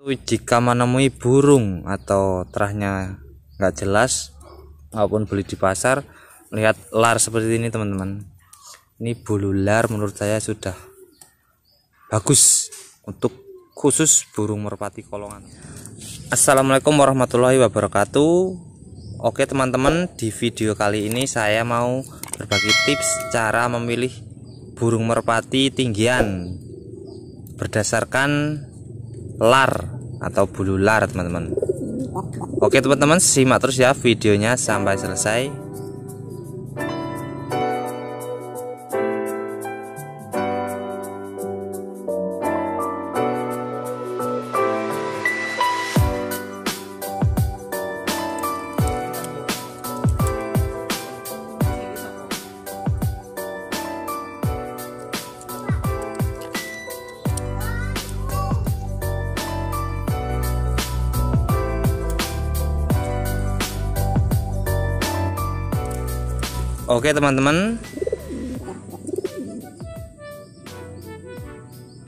Jika menemui burung atau terahnya nggak jelas maupun beli di pasar, melihat lar seperti ini teman-teman, ini bulu lar menurut saya sudah bagus untuk khusus burung merpati kolongan. Assalamualaikum warahmatullahi wabarakatuh. Oke teman-teman, di video kali ini saya mau berbagi tips cara memilih burung merpati tinggian berdasarkan lar atau bulu lar teman-teman. Oke teman-teman, simak terus ya videonya sampai selesai. Oke teman-teman,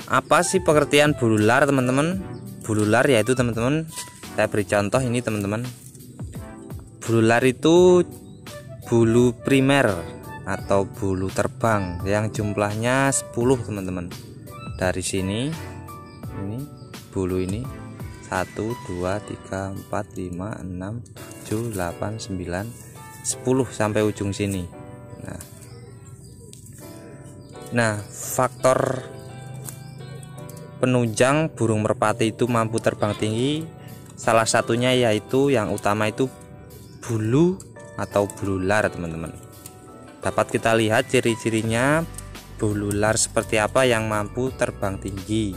apa sih pengertian bulu lar teman-teman? Bulu lar yaitu teman-teman, saya beri contoh ini teman-teman. Bulu lar itu bulu primer atau bulu terbang yang jumlahnya 10 teman-teman. Dari sini ini bulu ini 1 2 3 4 5 6 7 8 9 10 sampai ujung sini. Nah, faktor penunjang burung merpati itu mampu terbang tinggi, salah satunya yaitu yang utama itu bulu atau bulu lar teman-teman. Dapat kita lihat ciri-cirinya bulu lar seperti apa yang mampu terbang tinggi.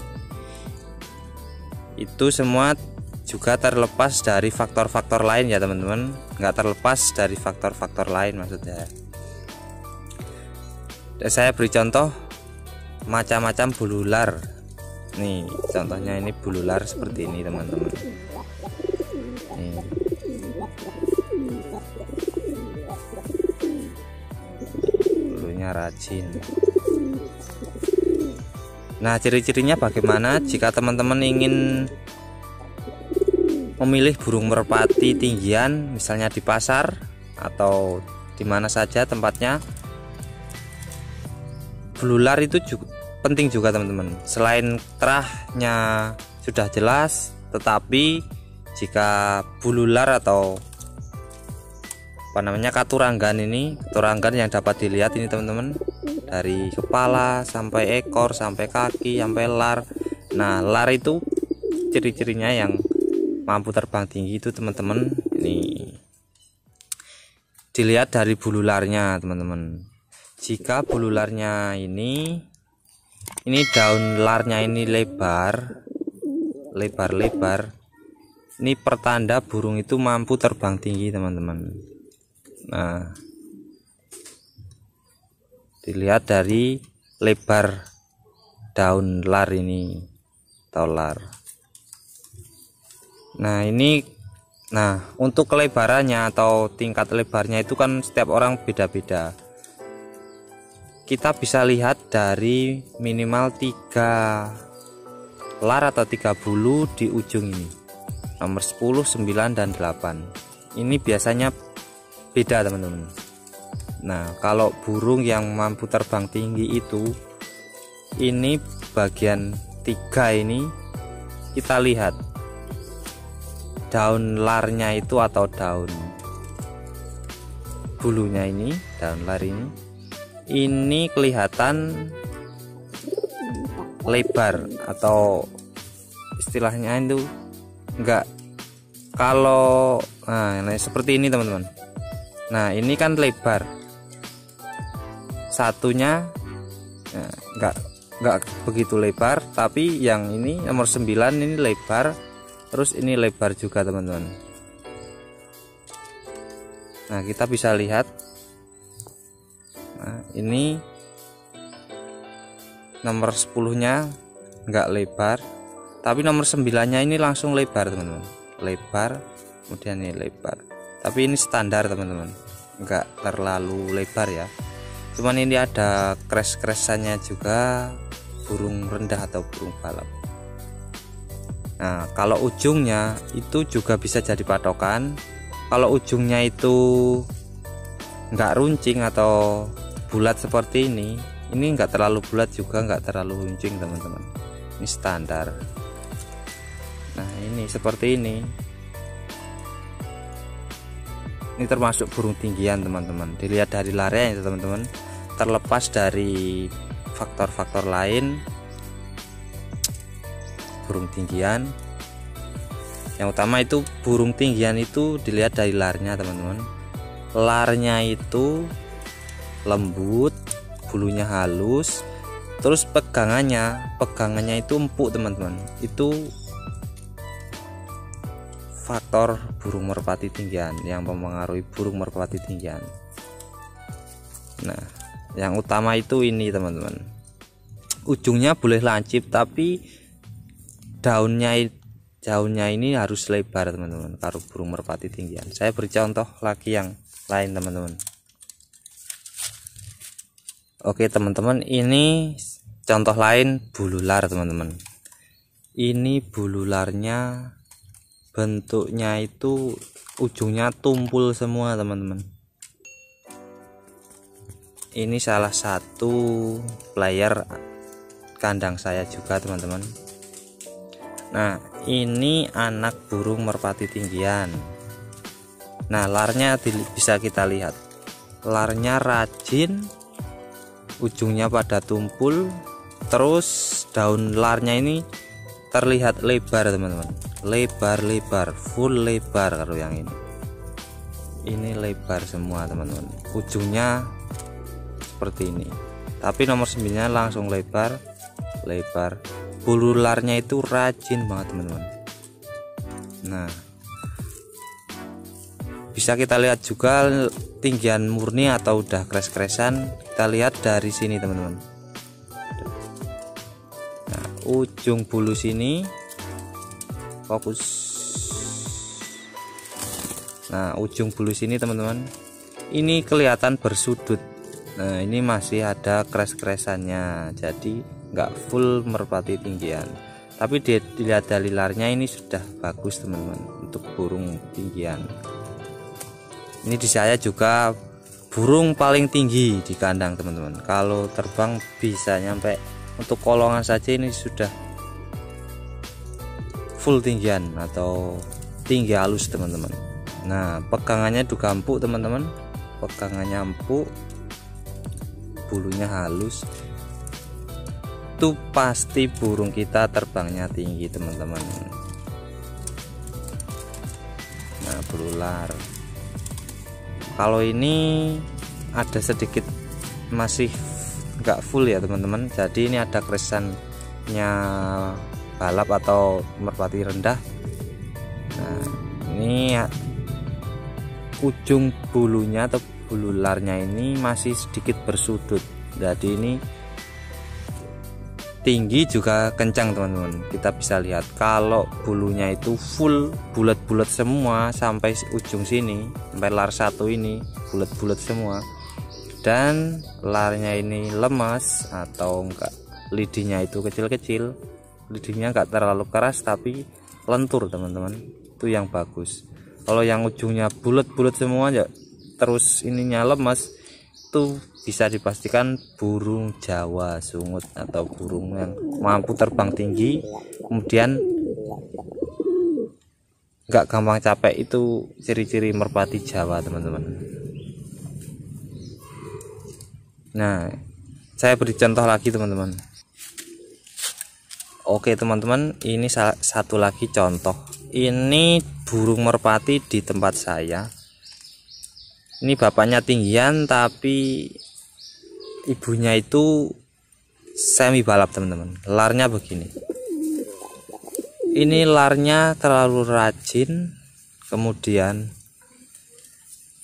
Itu semua juga terlepas dari faktor-faktor lain ya teman-teman, nggak terlepas dari faktor-faktor lain maksudnya. Dan saya beri contoh macam-macam bulu lar. Nih contohnya, ini bulu lar seperti ini teman-teman. Nih. Bulunya rajin. Nah, ciri-cirinya bagaimana jika teman-teman ingin memilih burung merpati tinggian, misalnya di pasar atau di mana saja tempatnya? Bulu lar itu juga penting juga teman-teman. Selain terahnya sudah jelas, tetapi jika bulu lar atau apa namanya katuranggan ini, katuranggan yang dapat dilihat ini teman-teman, dari kepala sampai ekor sampai kaki sampai lar. Nah, lar itu ciri-cirinya yang mampu terbang tinggi itu teman-teman, ini dilihat dari bulu larnya teman-teman. Jika bulu larnya ini daun larnya ini lebar, ini pertanda burung itu mampu terbang tinggi teman-teman. Nah, dilihat dari lebar daun lar ini atau lar. Nah ini, untuk kelebarannya atau tingkat lebarnya itu kan setiap orang beda-beda. Kita bisa lihat dari minimal 3 lar atau 3 bulu di ujung ini, nomor 10, 9, dan 8. Ini biasanya beda teman-teman. Nah, kalau burung yang mampu terbang tinggi itu, ini bagian 3 ini kita lihat daun larnya itu atau daun bulunya ini, daun lar ini kelihatan lebar atau istilahnya itu enggak, kalau seperti ini teman-teman. Nah, ini kan lebar satunya, enggak begitu lebar, tapi yang ini nomor 9 ini lebar. Terus ini lebar juga teman-teman. Nah, kita bisa lihat. Nah, ini nomor 10-nya enggak lebar, tapi nomor 9-nya ini langsung lebar teman-teman. Lebar, kemudian ini lebar. Tapi ini standar teman-teman, enggak terlalu lebar ya. Cuman ini ada crash-crashannya juga, burung rendah atau burung balap. Nah, kalau ujungnya itu juga bisa jadi patokan. Kalau ujungnya itu enggak runcing atau bulat seperti ini enggak terlalu bulat juga enggak terlalu runcing teman-teman. Ini standar. Nah, ini seperti ini. Ini termasuk burung tinggian teman-teman. Dilihat dari larnya ya teman-teman. Terlepas dari faktor-faktor lain, burung tinggian yang utama itu burung tinggian itu dilihat dari larnya teman-teman. Larnya itu lembut, bulunya halus, terus pegangannya itu empuk teman-teman. Itu faktor burung merpati tinggian yang mempengaruhi burung merpati tinggian. Nah, yang utama itu ini teman-teman. Ujungnya boleh lancip tapi daunnya ini harus lebar teman-teman kalau burung merpati tinggian. Saya beri contoh lagi yang lain teman-teman. Oke teman-teman, ini contoh lain bulu lar teman-teman. Ini bulu larnya bentuknya itu ujungnya tumpul semua teman-teman. Ini salah satu player kandang saya juga teman-teman. Nah, ini anak burung merpati tinggian. Nah, larnya bisa kita lihat. Larnya rajin, ujungnya pada tumpul, terus daun larnya ini terlihat lebar teman-teman. Lebar, full lebar kalau yang ini. Ini lebar semua teman-teman. Ujungnya seperti ini. Tapi nomor 9 langsung lebar. Bulu larnya itu rajin banget teman-teman. Nah, bisa kita lihat juga tinggian murni atau udah kres-kresan. Kita lihat dari sini teman-teman. Nah, ujung bulu sini fokus. Nah, ujung bulu sini teman-teman, ini kelihatan bersudut. Nah, ini masih ada kres-kresannya, jadi nggak full merpati tinggian. Tapi dilihat dari larnya ini sudah bagus teman-teman untuk burung tinggian. Ini di saya juga burung paling tinggi di kandang teman-teman. Kalau terbang bisa nyampe, untuk kolongan saja ini sudah full tinggian atau tinggi halus teman-teman. Nah, pegangannya juga empuk teman-teman. Pegangannya empuk, bulunya halus. Itu pasti burung kita terbangnya tinggi teman-teman. Nah, bulu lar. Kalau ini ada sedikit masih nggak full ya teman-teman. Jadi ini ada kresannya balap atau merpati rendah. Nah, ini ujung bulunya atau bulu larnya ini masih sedikit bersudut. Jadi ini tinggi juga kencang teman-teman. Kita bisa lihat kalau bulunya itu full bulat-bulat semua sampai ujung sini, sampai lar satu ini bulat-bulat semua. Dan larnya ini lemas atau enggak, lidinya itu kecil-kecil. Lidinya enggak terlalu keras tapi lentur teman-teman. Itu yang bagus. Kalau yang ujungnya bulat-bulat semua ya terus ininya lemas, itu bisa dipastikan burung Jawa sungut atau burung yang mampu terbang tinggi, kemudian nggak gampang capek. Itu ciri-ciri merpati Jawa teman-teman. Nah, saya beri contoh lagi teman-teman. Oke teman-teman, ini satu lagi contoh. Ini burung merpati di tempat saya. Ini bapaknya tinggian tapi ibunya itu semi balap teman-teman. Larnya begini. Ini larnya terlalu rajin. Kemudian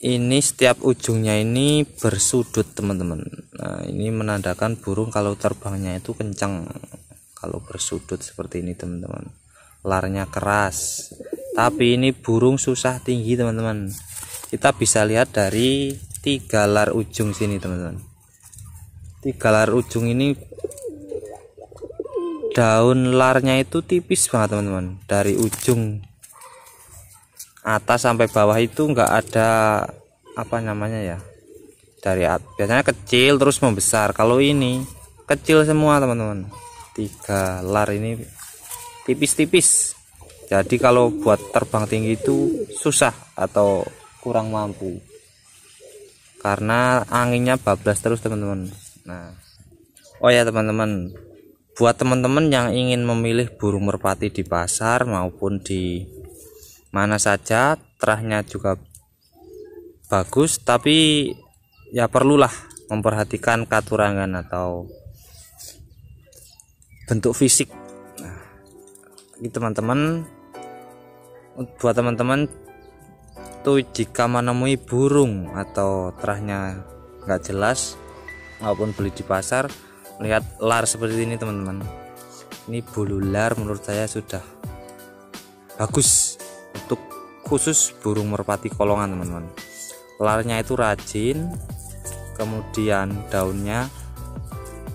ini setiap ujungnya ini bersudut teman-teman. Nah, ini menandakan burung kalau terbangnya itu kencang. Kalau bersudut seperti ini teman-teman. Larnya keras. Tapi ini burung susah tinggi teman-teman. Kita bisa lihat dari 3 lar ujung sini teman-teman. 3 lar ujung ini daun larnya itu tipis banget teman-teman, dari ujung atas sampai bawah itu enggak ada apa namanya ya, biasanya kecil terus membesar. Kalau ini kecil semua teman-teman, 3 lar ini tipis-tipis, jadi kalau buat terbang tinggi itu susah atau kurang mampu karena anginnya bablas terus teman-teman. Nah, oh ya teman-teman, buat teman-teman yang ingin memilih burung merpati di pasar maupun di mana saja, terahnya juga bagus, tapi ya perlulah memperhatikan katurangan atau bentuk fisik. Nah, ini teman-teman, buat teman-teman tuh jika menemui burung atau terahnya nggak jelas maupun beli di pasar, lihat lar seperti ini teman-teman. Ini bulu lar menurut saya sudah bagus untuk khusus burung merpati kolongan teman-teman. Larnya itu rajin, kemudian daunnya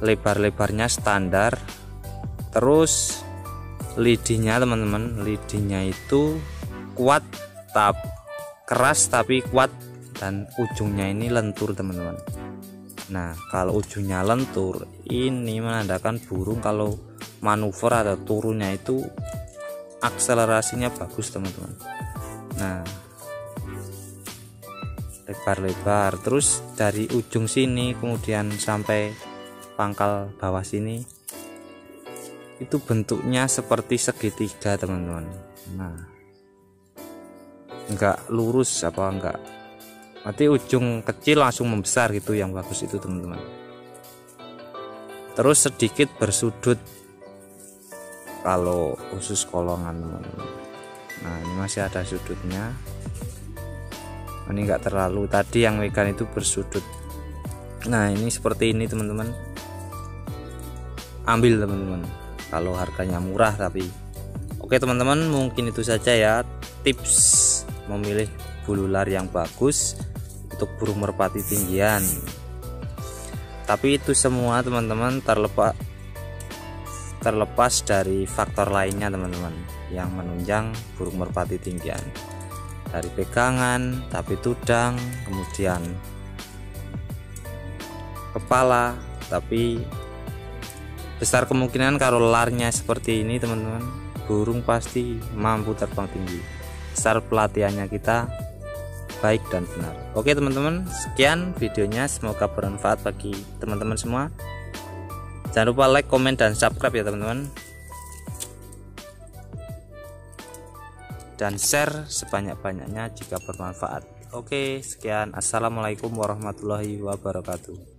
lebar-lebarnya standar, terus lidinya teman-teman, lidinya itu kuat, keras tapi kuat, dan ujungnya ini lentur teman-teman. Nah, kalau ujungnya lentur ini menandakan burung kalau manuver atau turunnya itu akselerasinya bagus teman-teman. Nah, lebar-lebar terus dari ujung sini kemudian sampai pangkal bawah sini itu bentuknya seperti segitiga teman-teman. Nah, enggak lurus apa enggak, nanti ujung kecil langsung membesar gitu, yang bagus itu teman-teman. Terus sedikit bersudut kalau khusus kolongan teman-teman. Nah, ini masih ada sudutnya, ini enggak terlalu, tadi yang megan itu bersudut. Nah, ini seperti ini teman-teman, ambil teman-teman kalau harganya murah. Tapi oke teman-teman, mungkin itu saja ya tips memilih bulu lar yang bagus untuk burung merpati tinggian. Tapi itu semua teman-teman terlepas dari faktor lainnya teman-teman yang menunjang burung merpati tinggian, dari pegangan, tapi tudang, kemudian kepala. Tapi besar kemungkinan kalau larnya seperti ini teman-teman, burung pasti mampu terbang tinggi asal pelatihannya kita baik dan benar. Oke teman-teman, sekian videonya, semoga bermanfaat bagi teman-teman semua. Jangan lupa like, komen, dan subscribe ya teman-teman, dan share sebanyak-banyaknya jika bermanfaat. Oke, sekian, assalamualaikum warahmatullahi wabarakatuh.